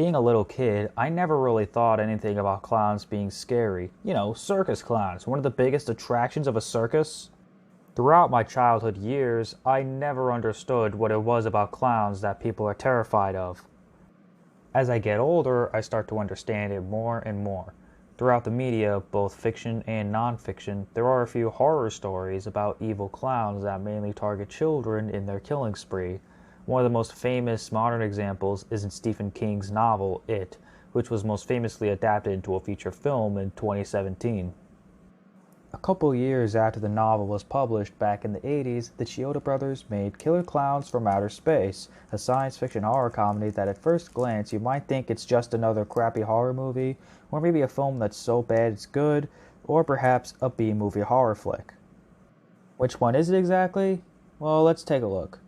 Being a little kid, I never really thought anything about clowns being scary. You know, circus clowns, one of the biggest attractions of a circus. Throughout my childhood years, I never understood what it was about clowns that people are terrified of. As I get older, I start to understand it more and more. Throughout the media, both fiction and non-fiction, there are a few horror stories about evil clowns that mainly target children in their killing spree. One of the most famous modern examples is in Stephen King's novel, It, which was most famously adapted into a feature film in 2017. A couple years after the novel was published back in the 80s, the Chiodo brothers made Killer Klowns from Outer Space, a science fiction horror comedy that at first glance you might think it's just another crappy horror movie, or maybe a film that's so bad it's good, or perhaps a B-movie horror flick. Which one is it exactly? Well, let's take a look.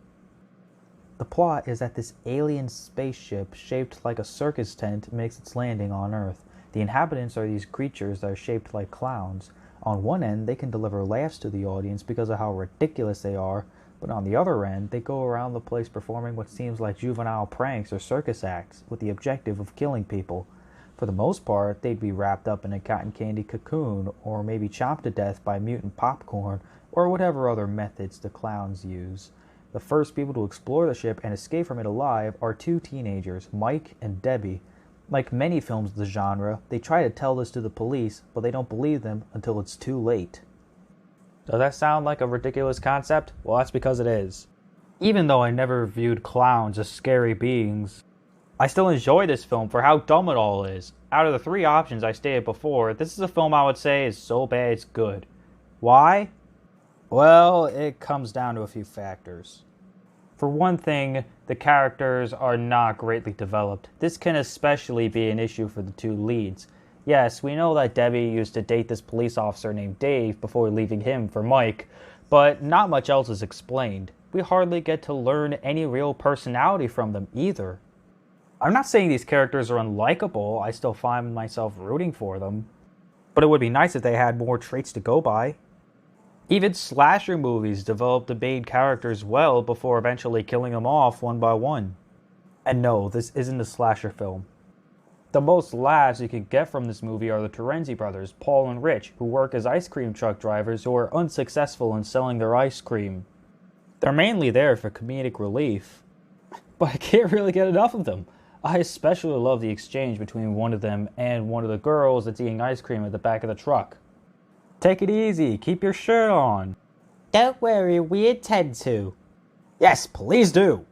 The plot is that this alien spaceship shaped like a circus tent makes its landing on Earth. The inhabitants are these creatures that are shaped like clowns. On one end, they can deliver laughs to the audience because of how ridiculous they are, but on the other end, they go around the place performing what seems like juvenile pranks or circus acts with the objective of killing people. For the most part, they'd be wrapped up in a cotton candy cocoon, or maybe chopped to death by mutant popcorn, or whatever other methods the clowns use. The first people to explore the ship and escape from it alive are two teenagers, Mike and Debbie. Like many films of the genre, they try to tell this to the police, but they don't believe them until it's too late. Does that sound like a ridiculous concept? Well, that's because it is. Even though I never viewed clowns as scary beings, I still enjoy this film for how dumb it all is. Out of the three options I stated before, this is a film I would say is so bad it's good. Why? Well, it comes down to a few factors. For one thing, the characters are not greatly developed. This can especially be an issue for the two leads. Yes, we know that Debbie used to date this police officer named Dave before leaving him for Mike, but not much else is explained. We hardly get to learn any real personality from them either. I'm not saying these characters are unlikable, I still find myself rooting for them, but it would be nice if they had more traits to go by. Even slasher movies develop the main characters well before eventually killing them off one by one. And no, this isn't a slasher film. The most laughs you can get from this movie are the Terenzi brothers, Paul and Rich, who work as ice cream truck drivers who are unsuccessful in selling their ice cream. They're mainly there for comedic relief, but I can't really get enough of them. I especially love the exchange between one of them and one of the girls that's eating ice cream at the back of the truck. Take it easy, keep your shirt on. Don't worry, we intend to. Yes, please do.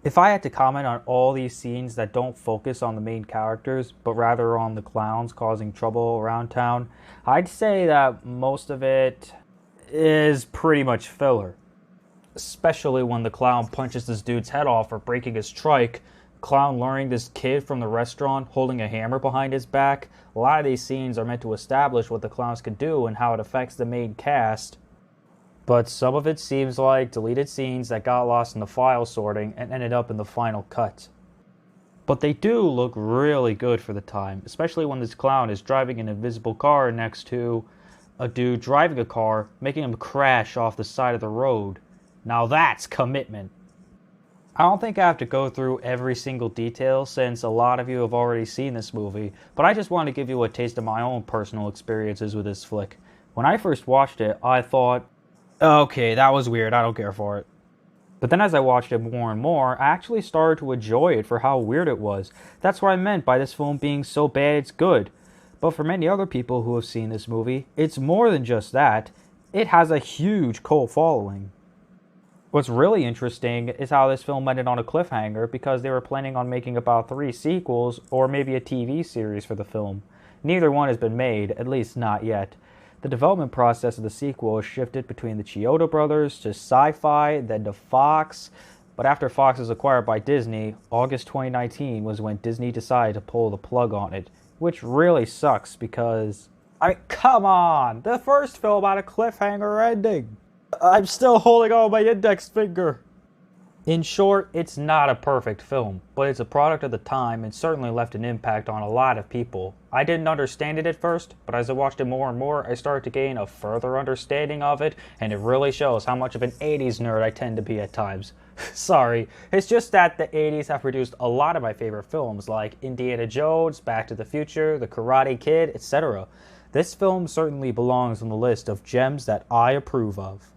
If I had to comment on all these scenes that don't focus on the main characters, but rather on the clowns causing trouble around town, I'd say that most of it is pretty much filler. Especially when the clown punches this dude's head off for breaking his trike, clown luring this kid from the restaurant holding a hammer behind his back. A lot of these scenes are meant to establish what the clowns can do and how it affects the main cast. But some of it seems like deleted scenes that got lost in the file sorting and ended up in the final cut. But they do look really good for the time, especially when this clown is driving an invisible car next to a dude driving a car, making him crash off the side of the road. Now that's commitment. I don't think I have to go through every single detail since a lot of you have already seen this movie, but I just want to give you a taste of my own personal experiences with this flick. When I first watched it, I thought, okay, that was weird, I don't care for it. But then as I watched it more and more, I actually started to enjoy it for how weird it was. That's what I meant by this film being so bad it's good. But for many other people who have seen this movie, it's more than just that. It has a huge cult following. What's really interesting is how this film ended on a cliffhanger because they were planning on making about 3 sequels or maybe a TV series for the film. Neither one has been made, at least not yet. The development process of the sequel has shifted between the Chiodo brothers to Sci-Fi, then to Fox. But after Fox was acquired by Disney, August 2019 was when Disney decided to pull the plug on it, which really sucks because, I mean, come on! The first film had a cliffhanger ending! I'm still holding on my index finger. In short, it's not a perfect film, but it's a product of the time and certainly left an impact on a lot of people. I didn't understand it at first, but as I watched it more and more, I started to gain a further understanding of it, and it really shows how much of an 80s nerd I tend to be at times. Sorry, it's just that the 80s have produced a lot of my favorite films like Indiana Jones, Back to the Future, The Karate Kid, etc. This film certainly belongs on the list of gems that I approve of.